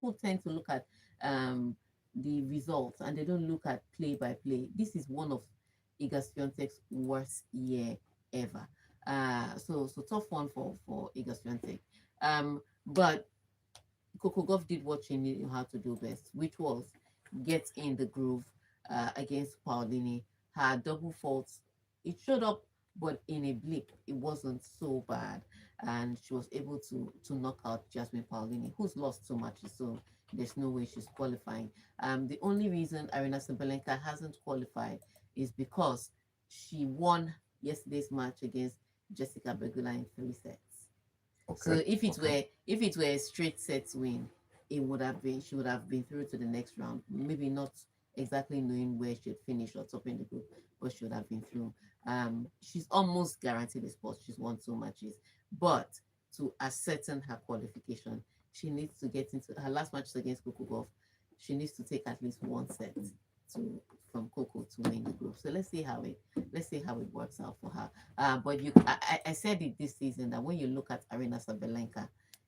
People tend to look at the results and they don't look at play by play. This is one of Iga Swiatek's worst year ever. So tough one for Iga Swiatek. But Coco Gauff did what she knew how to do best, which was get in the groove against Paulini. Her double faults, it showed up, but in a blip, it wasn't so bad, and she was able to knock out Jasmine Paulini, who's lost so much, so there's no way she's qualifying. The only reason Arena Sabalenka hasn't qualified is because she won yesterday's match against Jessica Pegula in 3 sets. So Okay. if it were a straight sets win, it would have been she would have been through to the next round. Maybe not exactly knowing where she'd finish or top in the group, but she would have been through. She's almost guaranteed a spot. She's won 2 matches, but to ascertain her qualification, she needs to get into her last match against Coco Golf. She needs to take at least 1 set to from Coco to win the group. So let's see how it works out for her. But I said it this season that when you look at Arena Sabalenka,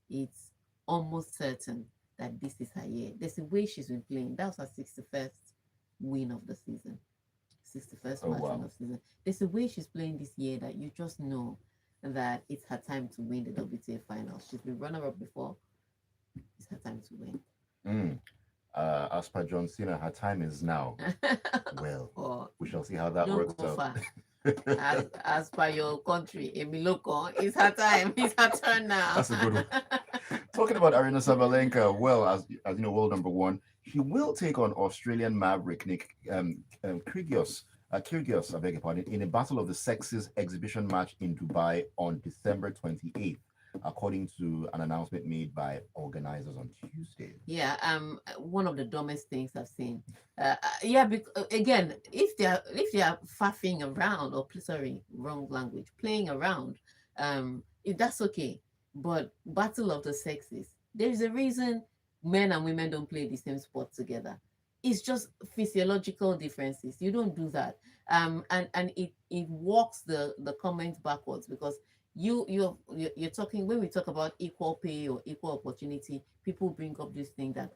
it's almost certain that this is her year. There's a way she's been playing. That was her 61st win of the season. 61st Oh match win wow. of the season. There's a way she's playing this year that you just know that it's her time to win the WTA final. She's been runner-up before. It's her time to win. Mm. As per John Cena, her time is now. Well, Or we shall see how that don't works go out. far. As per your country, Emiloko, it's her time. It's her turn now. That's a good one. Talking about Arena Sabalenka, well, as you know, world number one, she will take on Australian maverick Nick Kyrgios. Kyrgios, I beg your pardon, in a Battle of the Sexes exhibition match in Dubai on December 28th, according to an announcement made by organizers on Tuesday. Yeah, one of the dumbest things I've seen. Yeah, again, if they are faffing around or sorry, wrong language, playing around, if that's okay. But battle of the sexes, there is a reason men and women don't play the same sport together. It's just physiological differences. You don't do that. And it walks the comment backwards because you're talking when we talk about equal pay or equal opportunity, people bring up this thing that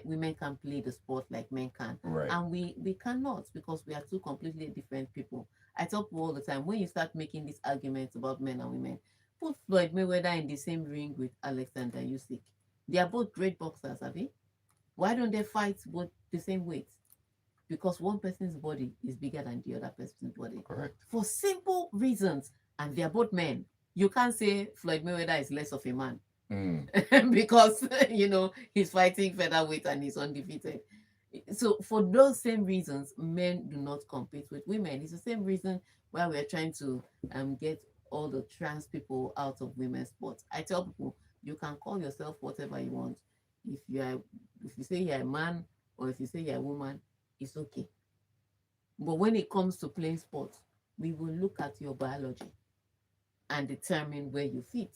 women can play the sport like men can, Right. and we cannot because we are two completely different people. I tell people all the time, when you start making these arguments about men and women, put Floyd Mayweather in the same ring with Alexander Usyk. They are both great boxers, have you? Why don't they fight both the same weight? Because one person's body is bigger than the other person's body Correct. for simple reasons, and they are both men. You can't say Floyd Mayweather is less of a man Mm. because he's fighting featherweight and he's undefeated. So for those same reasons, men do not compete with women. It's the same reason why we're trying to get all the trans people out of women's sports. I tell people you can call yourself whatever you want. If you are if you say you're a man or if you say you're a woman, it's okay. But when it comes to playing sports, we will look at your biology and determine where you fit.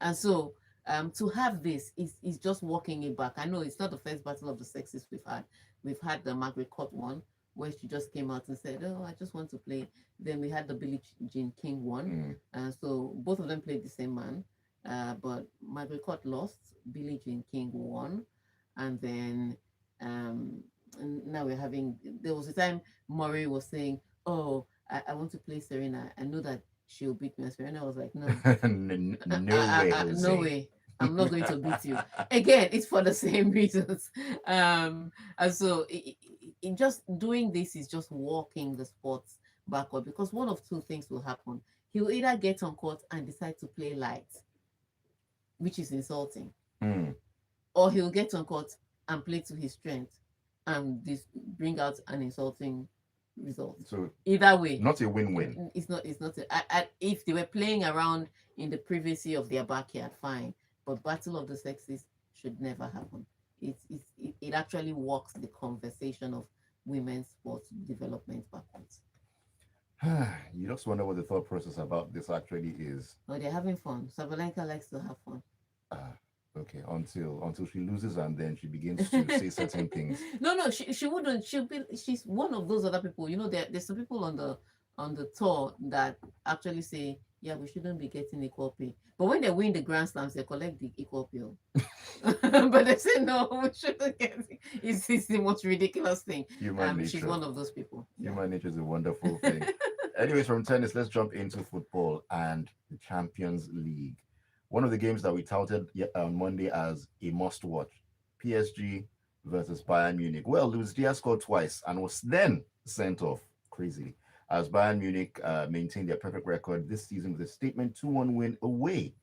And so to have this is just walking it back. I know it's not the first battle of the sexes we've had. We've had the Margaret Court one where she just came out and said, "Oh, I just want to play." Then we had the Billie Jean King one, Mm. and so both of them played the same man, but Margaret Court lost, Billie Jean King won, and then and now we're having. There was a time Murray was saying, "Oh, I want to play Serena. I know that she'll beat me." And Serena was like, "No, No way, no Jose. way. I'm not going to beat you." Again, it's for the same reasons. And so in just doing this is just walking the sports backward because one of two things will happen. He'll either get on court and decide to play light, which is insulting, Mm. or he'll get on court and play to his strength and bring out an insulting result. So Either way, not a win-win. it's not if they were playing around in the privacy of their backyard, fine, but battle of the sexes should never happen. It actually walks the conversation of women's sports development backwards. You just wonder what the thought process about this actually is. Oh, they're having fun. Sabalenka likes to have fun. Ah, okay, until she loses and then she begins to say certain things. No, she wouldn't. She's one of those other people. There's some people on the tour that actually say yeah, we shouldn't be getting equal pay. But when they win the Grand Slams, they collect the equal pay. But they say no, we shouldn't get it. It's the most ridiculous thing. Human She's nature. one of those people. Yeah. Human nature is a wonderful thing. Anyways, from tennis, let's jump into football and the Champions League. One of the games that we touted on Monday as a must watch, PSG versus Bayern Munich. Well, Luis Diaz scored twice and was then sent off, crazily, as Bayern Munich maintained their perfect record this season with a statement 2-1 win away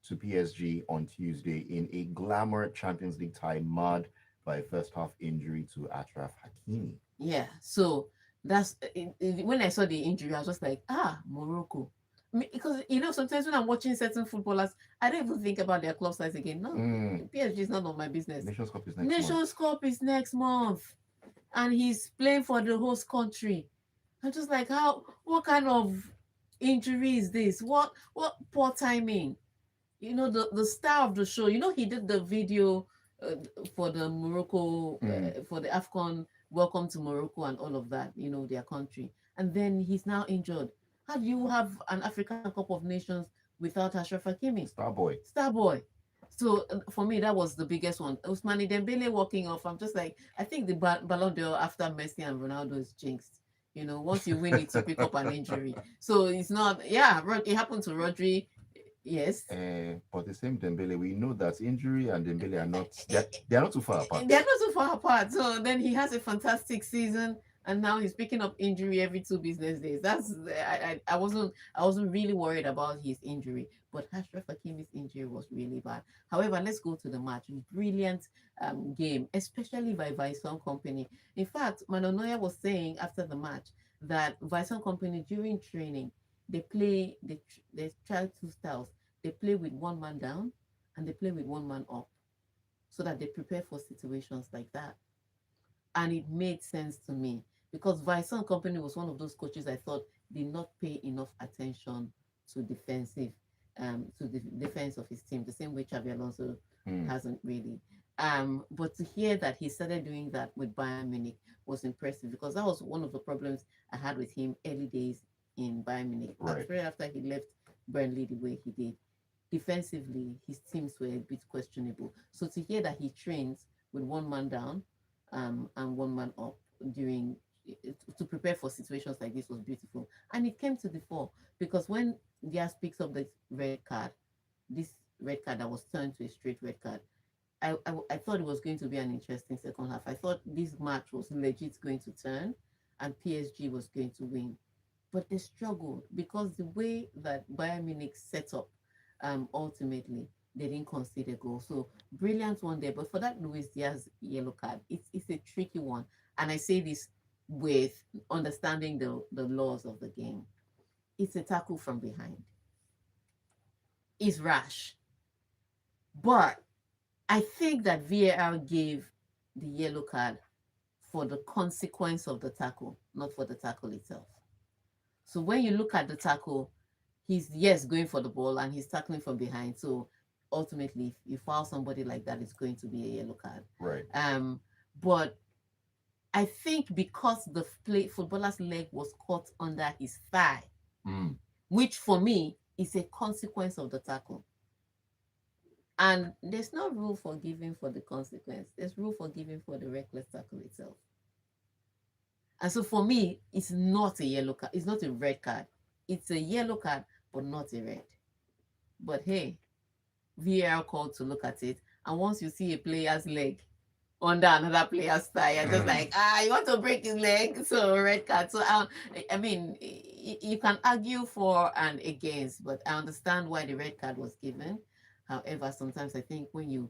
to PSG on Tuesday in a glamour Champions League tie marred by a first half injury to Achraf Hakimi. Yeah. So that's when I saw the injury, I was just like, Morocco. Because sometimes when I'm watching certain footballers, I don't even think about their club size again. No, Mm. PSG is none of my business. Nations Cup is next month. Nations Cup is next month, and he's playing for the host country. I'm just like, what kind of injury is this? What poor timing? The star of the show. He did the video uh, for the Morocco Mm. for the AFCON welcome to Morocco and all of that. Their country, and then he's now injured. How do you have an African Cup of Nations without Ashraf Hakimi? Starboy. Starboy. So for me, that was the biggest one. Ousmane Dembele walking off. I'm just like, I think the Ballon d'Or after Messi and Ronaldo is jinxed. Once you win it, you pick up an injury. So it's not, yeah, it happened to Rodri. Yes. But the same Dembele, we know that injury and Dembele are not they are not too far apart. They're not so far apart. So then he has a fantastic season, and now he's picking up injury every 2 business days. I wasn't really worried about his injury, but Ashraf Hakimi's injury was really bad. However, let's go to the match. Brilliant game, especially by Vice Company. In fact, Manonoya was saying after the match that Vice Company during training they try two styles. They play with one man down and they play with one man up so that they prepare for situations like that. And it made sense to me because Vice Company was one of those coaches I thought did not pay enough attention to to the defense of his team, the same way Xabi Alonso Mm. hasn't really. But to hear that he started doing that with Bayern Munich was impressive because that was one of the problems I had with him early days in Bayern Munich. Right. Especially after he left Burnley the way he did. Defensively, his teams were a bit questionable. So to hear that he trains with one man down and one man up during to prepare for situations like this was beautiful. And it came to the fore because when Diaz picks up the red card, this red card that was turned to a straight red card, I thought it was going to be an interesting second half. I thought this match was legit going to turn and PSG was going to win. But they struggled because the way that Bayern Munich set up ultimately they didn't concede a goal. So brilliant one there. But for that Luis Diaz yellow card, it's a tricky one. And I say this with understanding the laws of the game. It's a tackle from behind. It's rash. But I think that VAR gave the yellow card for the consequence of the tackle, not for the tackle itself. So when you look at the tackle, he's yes going for the ball and he's tackling from behind. So ultimately, if you foul somebody like that, it's going to be a yellow card. Right. But I think because the footballer's leg was caught under his thigh, Mm. which for me is a consequence of the tackle. And there's no rule for giving for the consequence. There's rule for giving for the reckless tackle itself. And so for me, it's not a yellow card. It's not a red card. It's a yellow card, but not a red. But hey, VAR called to look at it. And once you see a player's leg under another player's thigh, you're just like, you want to break his leg? So red card. So I mean, you can argue for and against, but I understand why the red card was given. However, sometimes I think when you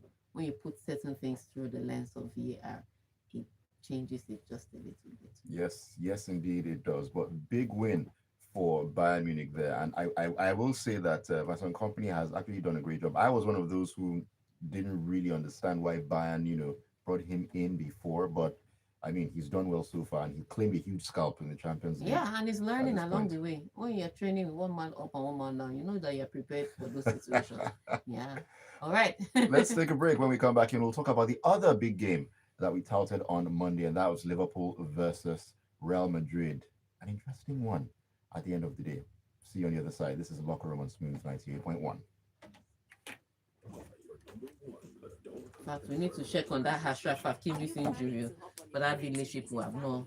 put certain things through the lens of VAR, it changes it just a little bit. Yes, indeed it does. But big win for Bayern Munich there, and I will say that Vincent Company has actually done a great job. I was one of those who didn't really understand why Bayern, brought him in before, but I mean he's done well so far, and he claimed a huge scalp in the Champions League. Yeah, and he's learning this along point. the way. When you're training with one man up and one man down, you know that you're prepared for those situations. Yeah. All right. Let's take a break. When we come back in, we'll talk about the other big game that we touted on Monday, and that was Liverpool versus Real Madrid. An interesting one at the end of the day. See you on the other side. This is Locker Room on Smooth 98.1. In fact, we need to check on that Ashraf Hakimi's injury, but that village people have not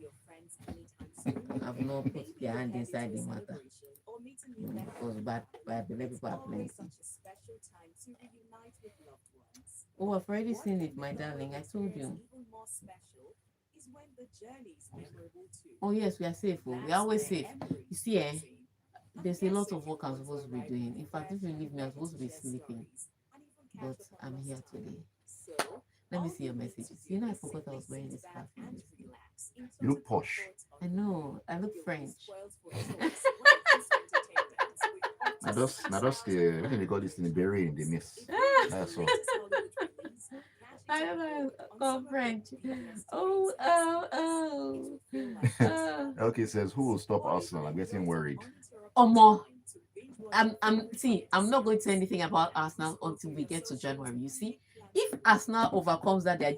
put their hand inside the matter. Because bad people are plenty. Oh, I've already seen it, my darling. I told you. Oh yes, we are safe. Oh. We are always safe. You see, there's a lot of work I'm supposed to be doing. In fact, if you leave me, I'm supposed to be sleeping. But I'm here today. Let me see your messages. You know, I forgot I was wearing this scarf. You look posh. I know. I look French. Now that's the what do they call this thing? Berry in the mist. That's all. I don't know. Oh, French. Oh. Okay, says who will stop Arsenal? I'm getting worried. Omo, I'm not going to say anything about Arsenal until we get to January. You see, if Arsenal overcomes that their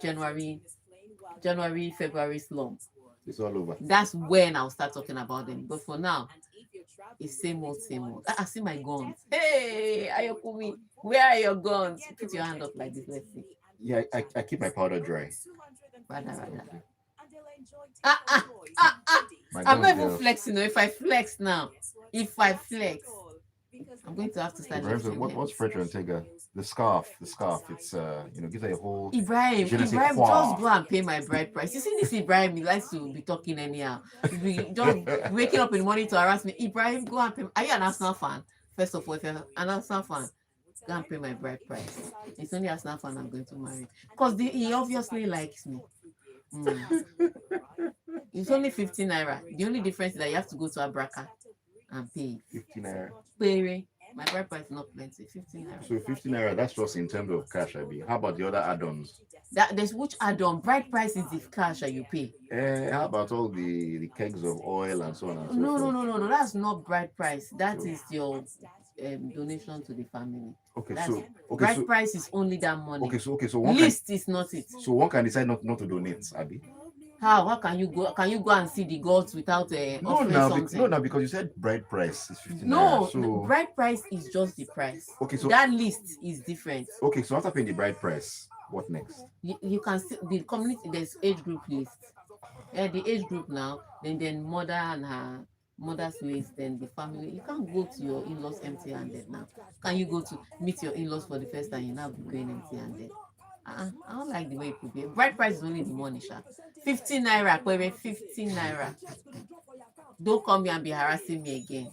February slump, It's all over. that's when I'll start talking about them. But for now, it's same old, same old. I see my guns. Hey, Ayokunmi, where are your guns? Put your hand up like this. Let's see. Yeah, I keep my powder dry. Rather. Ah, ah, ah. My I'm not guns even there. flexing. If I flex, I'm going to have to start Ibrahim, lifting what's hands. French on Tega? The scarf. It's gives a whole Ibrahim, je ne sais Ibrahim, quoi. just go and pay my bride price. You see this Ibrahim, he likes to be talking anyhow. Just waking up in the morning to harass me. Ibrahim, go and pay. Are you an Arsenal fan? First of all, if you're an Arsenal fan, go and pay my bride price. It's only Arsenal fan I'm going to marry. Because he obviously likes me. It's only 15 naira. The only difference is that you have to go to Abraka and pay. 15 naira. Pay. My bride price is not plenty. 15 naira. So 15 naira, that's just in terms of cash, I mean. How about the other add-ons? There's which add-on. Bride price is the cash that you pay. How about all the kegs of oil and so on and so No, forth? no. That's not bride price. That is your donation to the family. Okay, That's so bride price is only that money. so one can, List is not it. so one can decide not to donate, Abby. How can you go? Can you go and see the gods without offering something? No, because you said bride price is 15 No, naira. So bride price is just the price. okay, so That list is different. okay, so after paying the bride price, what next? You can see the community. There's age group list. The age group now. Then mother and her mother's list. Then the family. You can't go to your in-laws empty-handed now. Can you go to meet your in-laws for the first time? You now be going empty-handed. I don't like the way it could be. Bride price is only the money, sha. 15 naira, Kwebe, 15 naira. Don't come here and be harassing me again.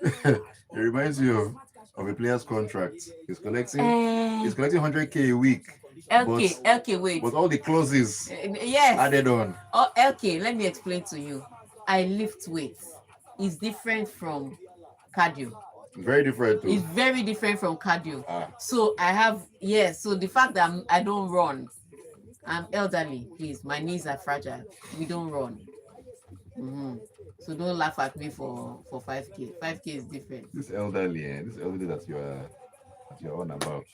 It reminds you of a player's contract. He's collecting 100K a week. Okay, wait. But all the clauses Yes. added on. Oh, okay, let me explain to you. I lift weights. It's different from cardio. Very different too. It's very different from cardio. Ah. So I have, yes, so the fact that I don't run, I'm elderly, please. My knees are fragile. We don't run. So don't laugh at me for 5K. 5K is different. This elderly that you're on about.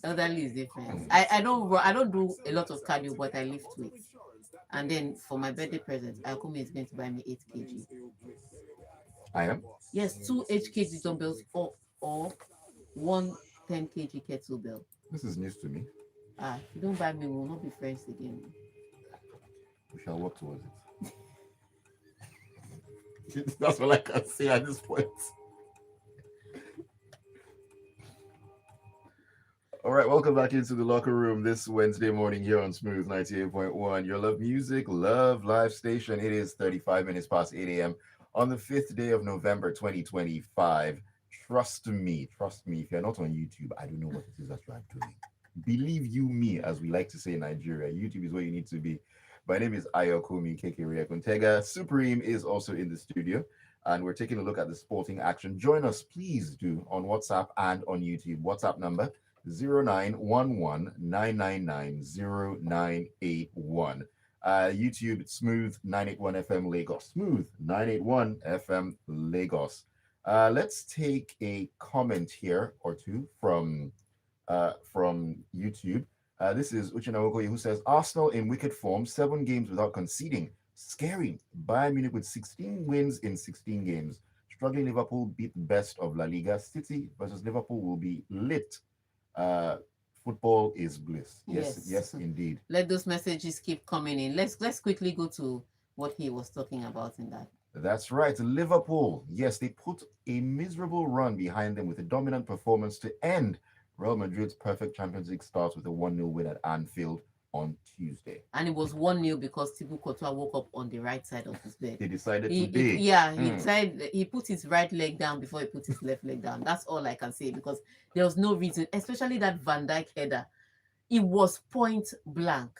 Elderly is different. I don't run, I don't do a lot of cardio, but I lift weights. And then for my birthday present, Ayokunmi is going to buy me 8 kg. I am? Yes, 2 8 kg dumbbells or 1 10 kg kettlebell. This is news to me. If you don't buy me, we will not be friends again. We shall work towards it. That's all I can say at this point. All right, welcome back into the locker room this Wednesday morning here on Smooth 98.1. Your love music, love live station. It is 35 minutes past 8 a.m. on the 5th day of November 2025. Trust me, if you're not on YouTube, I don't know what it is that you are doing. Believe you me, as we like to say in Nigeria, YouTube is where you need to be. My name is Ayokunmi Tega. Supreme is also in the studio, and we're taking a look at the sporting action. Join us, please do, on WhatsApp and on YouTube. WhatsApp number 0911-999-0981. YouTube, Smooth 981 FM Lagos. Smooth 981 FM Lagos. Let's take a comment here or two from YouTube. This is Uchenna Okoye who says Arsenal in wicked form, 7 games without conceding. Scary. Bayern Munich with 16 wins in 16 games. Struggling Liverpool beat best of La Liga. City versus Liverpool will be lit. Uh, Football is bliss. Yes, Yes. yes, indeed. Let those messages keep coming in. Let's quickly go to what he was talking about in that. That's right. Liverpool, yes, they put a miserable run behind them with a dominant performance to end Real Madrid's perfect Champions League start with a 1-0 win at Anfield on Tuesday. And it was 1-0 because Thibaut Courtois woke up on the right side of his bed. They decided to He dig. yeah, he put his right leg down before he put his left leg down. That's all I can say because there was no reason, especially that Van Dijk header. It was point blank.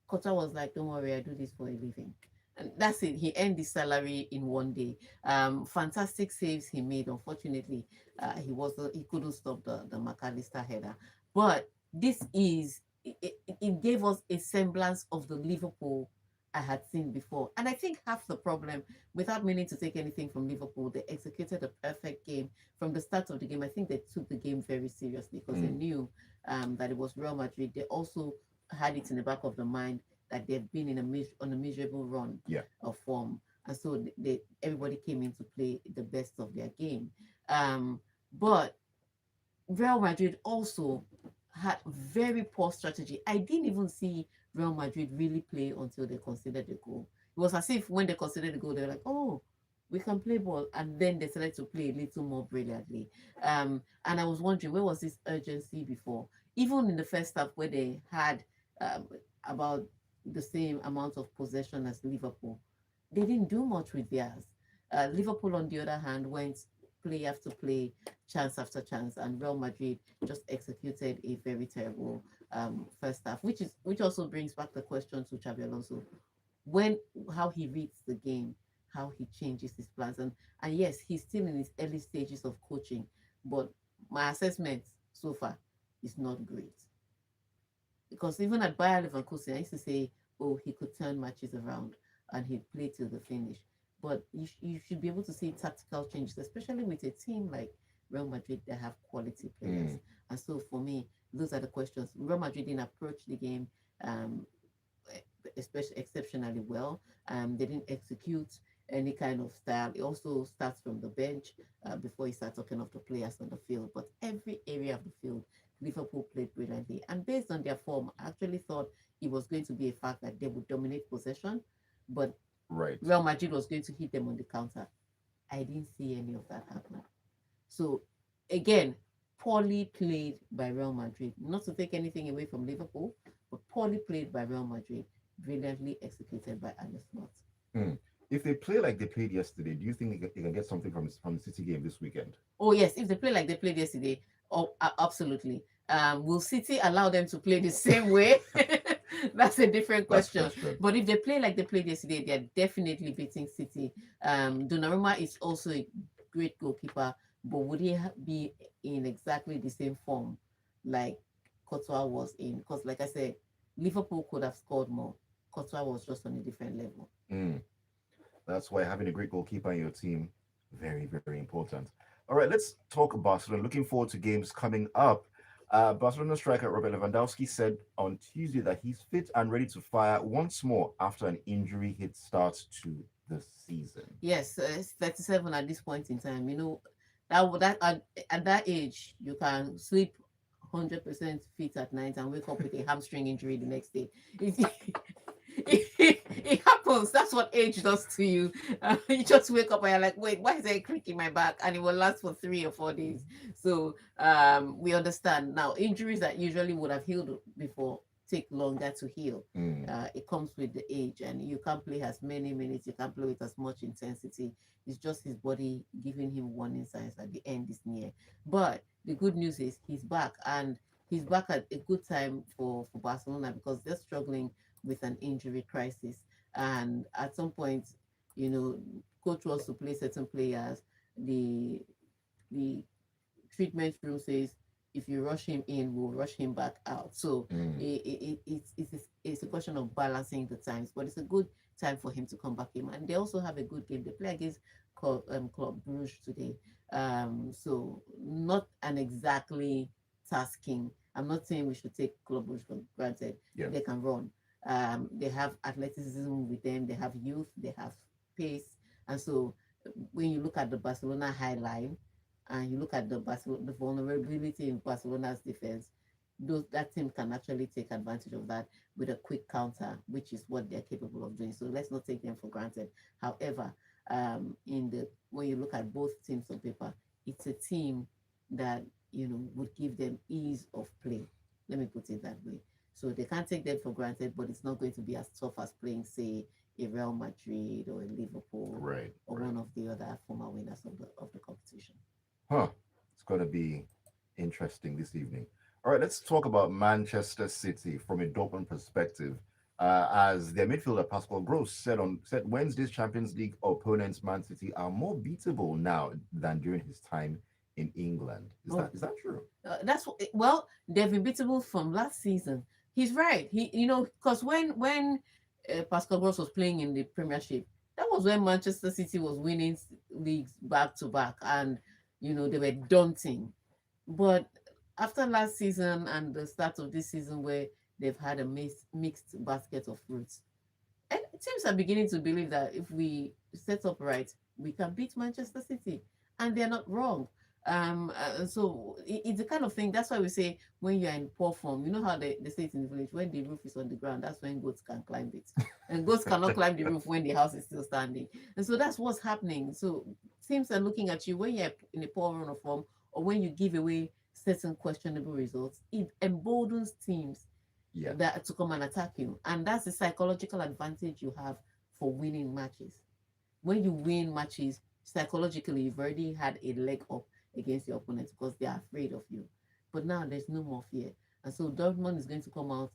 Kota was like, "Don't worry, I do this for a living." And that's it. He earned his salary in one day. Fantastic saves he made. Unfortunately, he couldn't stop the McAllister header. But this is it gave us a semblance of the Liverpool I had seen before. And I think half the problem, without meaning to take anything from Liverpool, they executed a perfect game from the start of the game. I think they took the game very seriously because they knew that it was Real Madrid. They also had it in the back of the mind that they've been on a miserable run Yeah. of form, and so everybody came in to play the best of their game. But Real Madrid also had very poor strategy. I didn't even see Real Madrid really play until they conceded the goal. It was as if when they conceded the goal, they were like, "Oh, we can play ball," and then they started to play a little more brilliantly. And I was wondering, where was this urgency before? Even in the first half, where they had um, about the same amount of possession as Liverpool, they didn't do much with theirs. Liverpool, on the other hand, went play after play, chance after chance, and Real Madrid just executed a very terrible first half, which also brings back the question to Xabi Alonso, when how he reads the game, how he changes his plans, and yes, he's still in his early stages of coaching, but my assessment so far is not great because even at Bayer Leverkusen, I used to say, oh, he could turn matches around and he'd play till the finish. But you should be able to see tactical changes, especially with a team like Real Madrid that have quality players. And so for me, those are the questions. Real Madrid didn't approach the game um, especially exceptionally well. They didn't execute any kind of style. It also starts from the bench before you start talking of the players on the field. But every area of the field, Liverpool played brilliantly. And based on their form, I actually thought it was going to be a fact that they would dominate possession, but Right. Real Madrid was going to hit them on the counter. I didn't see any of that happen. So again, poorly played by Real Madrid. Not to take anything away from Liverpool, but poorly played by Real Madrid, brilliantly executed by Arne Slot. Hmm. If they play like they played yesterday, do you think they can get something from the City game this weekend? Oh yes, if they play like they played yesterday, oh absolutely. Will City allow them to play the same way? That's a different That's question. question. But if they play like they played yesterday, they're definitely beating City. Donnarumma is also a great goalkeeper, but would he be in exactly the same form like Courtois was in? Because, like I said, Liverpool could have scored more. Courtois was just on a different level. Mm. That's why having a great goalkeeper in your team, very, very important. All right, let's talk Barcelona. Looking forward to games coming up. Barcelona striker Robert Lewandowski said on Tuesday that he's fit and ready to fire once more after an injury hit start to the season. Yes, it's 37 at this point in time. That at that age, you can sleep 100% fit at night and wake up with a hamstring injury the next day. It happens. That's what age does to you. You just wake up and you're like, wait, why is there a creak in my back? And it will last for 3 or 4 days. So we understand now. Injuries that usually would have healed before take longer to heal. It comes with the age, and you can't play as many minutes. You can't play with as much intensity. It's just his body giving him warning signs that the end is near. But the good news is he's back, and he's back at a good time for Barcelona because they're struggling with an injury crisis. And at some point, coach wants to play certain players. The treatment room says if you rush him in, we'll rush him back out. So it's a question of balancing the times, but it's a good time for him to come back in. And they also have a good game. They play against Club Bruges today. So not an exactly tasking I'm not saying we should take Club Brugge for granted. Yeah. They can run. They have athleticism with them. They have youth. They have pace. And so when you look at the Barcelona high line and you look at the vulnerability in Barcelona's defense, that team can actually take advantage of that with a quick counter, which is what they're capable of doing. So let's not take them for granted. However, in the when you look at both teams on paper, it's a team that would give them ease of play. Let me put it that way. So they can't take them for granted, but it's not going to be as tough as playing, say, a Real Madrid or a Liverpool Right. or Right. one of the other former winners of the competition. Huh. It's going to be interesting this evening. All right, let's talk about Manchester City from a Dortmund perspective. As their midfielder Pascal Gross said Wednesday's Champions League opponents, Man City, are more beatable now than during his time in England. Is Oh, that true? well, they've been beatable from last season. He's right. Because when Pascal Gross was playing in the Premiership, that was when Manchester City was winning leagues back to back, and they were daunting. But after last season and the start of this season, where they've had a mixed basket of fruits, and teams are beginning to believe that if we set up right, we can beat Manchester City, and they're not wrong. So it's the kind of thing. That's why we say when you're in poor form, you know how they say it in the village: when the roof is on the ground, that's when goats can climb it, and goats cannot climb the roof when the house is still standing. And so that's what's happening. So teams are looking at you when you're in a poor run of form, or when you give away certain questionable results. It emboldens teams Yeah. that to come and attack you. And that's the psychological advantage you have for winning matches. When you win matches, psychologically, you've already had a leg up against your opponents because they are afraid of you. But now there's no more fear. And so Dortmund is going to come out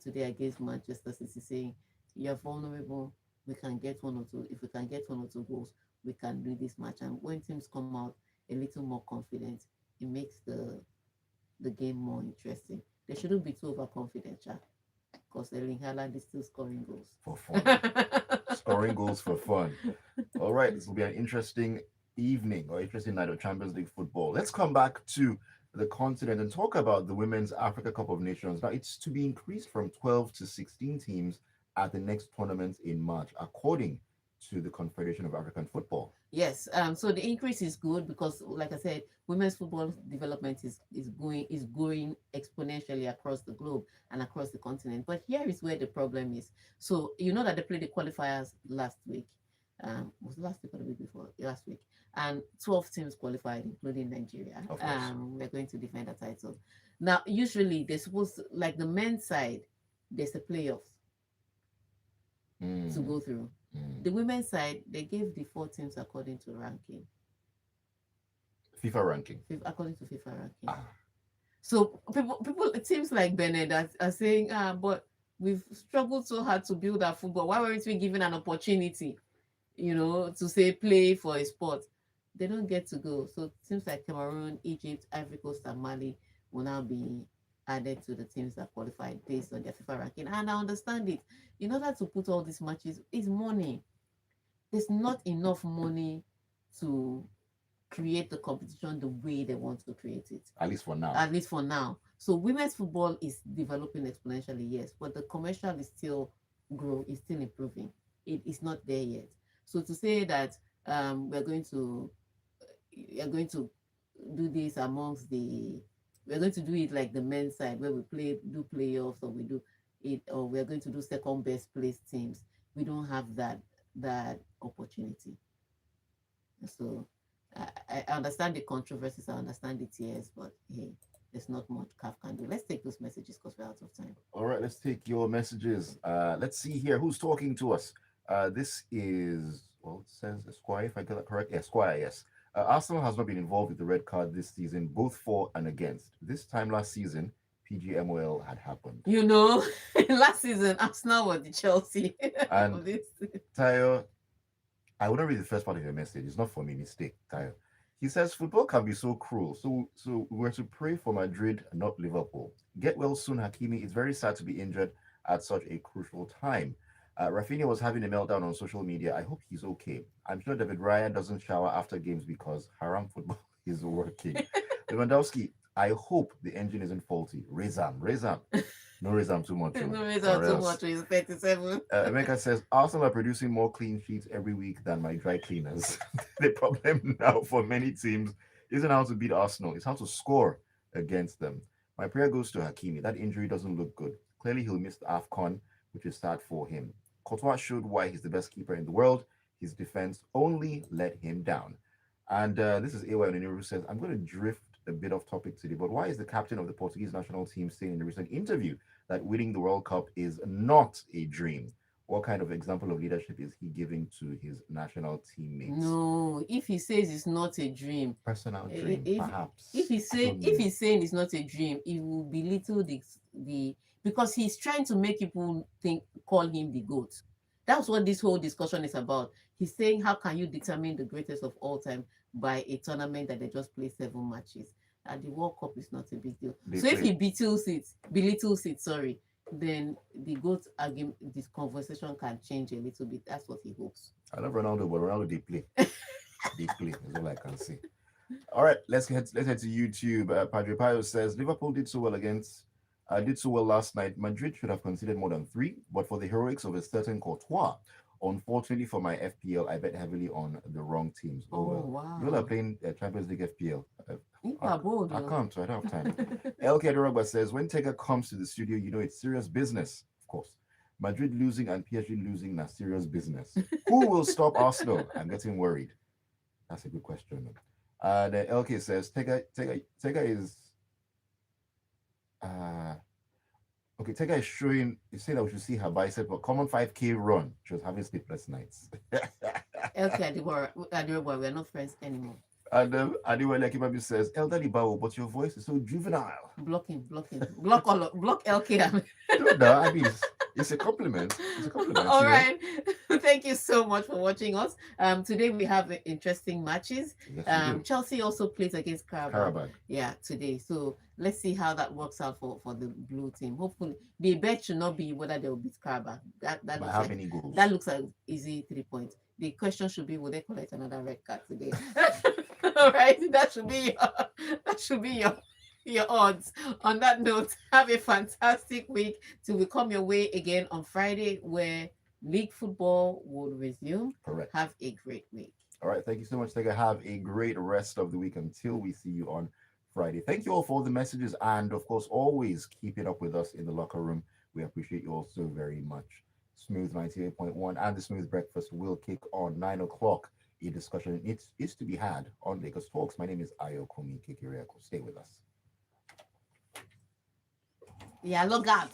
today against Manchester City saying, you're vulnerable. We can get one or two. If we can get one or two goals, we can do this match. And when teams come out a little more confident, it makes the game more interesting. They shouldn't be too overconfident, because Erling Haaland is still scoring goals. For fun. Scoring goals for fun. All right, this will be an interesting evening or interesting night of Champions League football. Let's come back to the continent and talk about the Women's Africa Cup of Nations. Now, it's to be increased from 12 to 16 teams at the next tournament in March, according to the Confederation of African Football. Yes, so the increase is good because, like I said, women's football development is going exponentially across the globe and across the continent. But here is where the problem is. So you know that they played the qualifiers last week. Was it last week or the week before? Last week, and 12 teams qualified, including Nigeria. Of course. We're going to defend the title. Now, usually they're supposed to, like the men's side, there's a playoffs to Mm, go through. mm. The women's side, they gave the four teams according to ranking, FIFA ranking. according to FIFA ranking. Ah, So people, teams like Benin are saying, but we've struggled so hard to build our football. Why weren't we given an opportunity, to say play for a sport? They don't get to go. So teams like Cameroon, Egypt, Ivory Coast, and Mali will now be added to the teams that qualified based on their FIFA ranking. And I understand it. In order to put all these matches, is money. There's not enough money to create the competition the way they want to create it, at least for now. at least for now. So women's football is developing exponentially, yes, but the commercial is still improving. It is not there yet. So to say that we're going to do this amongst the we're going to do it like the men's side where we do playoffs, or we do it, or we're going to do second best place teams. We don't have that opportunity. So I understand the controversies, I understand the tears, but hey, there's not much CAF can do. Let's take those messages because we're out of time. All right, let's take your messages. Let's see here who's talking to us. This is, well, it says Esquire, if I get that correct. Yeah, Esquire, yes. Arsenal has not been involved with the red card this season, both for and against. This time last season, PGMOL had happened. Last season, Arsenal was the Chelsea And of this. Tayo, I wouldn't read the first part of your message. It's not for me, mistake, Tayo. He says football can be so cruel. So we're to pray for Madrid, not Liverpool. Get well soon, Hakimi. It's very sad to be injured at such a crucial time. Rafinha was having a meltdown on social media. I hope he's okay. I'm sure David Ryan doesn't shower after games because haram football is working. Lewandowski, I hope the engine isn't faulty. Raise up. No raise too much, No or result too else. much. Is 37. Emeka says Arsenal are producing more clean sheets every week than my dry cleaners. The problem now for many teams isn't how to beat Arsenal; it's how to score against them. My prayer goes to Hakimi. That injury doesn't look good. Clearly, he'll miss the AFCON, which is sad for him. Courtois showed why he's the best keeper in the world. His defense only let him down. And this is AY Oniniru who says, I'm going to drift a bit off topic today, but why is the captain of the Portuguese national team saying in a recent interview that winning the World Cup is not a dream? What kind of example of leadership is he giving to his national teammates? No, if he says it's not a dream, Personal i- dream, if perhaps. I don't if know. he's saying it's not a dream, it will belittle the because he's trying to make people think call him the goat. That's what this whole discussion is about. He's saying how can you determine the greatest of all time by a tournament that they just play 7 matches? And the World Cup is not a big deal. They So if he play. belittles it, sorry, then the goat argument, this conversation can change a little bit. That's what he hopes. I love Ronaldo, but Ronaldo they play. They play. That's all I can say. All right, let's head to YouTube. Padre Pio says Liverpool did so well last night. Madrid should have conceded more than three, but for the heroics of a certain Courtois. Unfortunately for my FPL, I bet heavily on the wrong teams. Oh Oh well, you all are wow. playing Champions League FPL. You I, are bold, I oh. can't, so I don't have time. LK Adorogba says when Tega comes to the studio, you know it's serious business. Of course, Madrid losing and PSG losing, na serious business. Who will stop Arsenal? I'm getting worried. That's a good question. The LK says Tega is uh okay. Tega is showing. You say that we should see her bicep, but common 5K run. She was having sleepless nights. Okay, Adiwara, we're not friends anymore. And Adiwele Akibabi says, Elderly Bao, but your voice is so juvenile. Block LK. No, I mean, it's a compliment. It's a compliment, All right. Thank you so much for watching us. Today we have interesting matches. Yes, we do. Chelsea also plays against Carabao. Karabag. Yeah, today. So let's see how that works out for the blue team. Hopefully, the bet should not be whether they will beat Carabao. That By looks how like many goals? that looks like easy 3 points. The question should be, will they collect another red card today? All right, that should be your odds. On that note, have a fantastic week till we come your way again on Friday, where league football will resume. Correct. Have a great week. All right. Thank you so much, Tega. Have a great rest of the week until we see you on Friday. Thank you all for all the messages. And of course, always keep it up with us in the locker room. We appreciate you all so very much. Smooth 98.1 and the Smooth Breakfast will kick on 9 o'clock. A discussion is to be had on Lagos Talks. My name is Ayokunmi Kikiriako. Stay with us. Yeah, log out.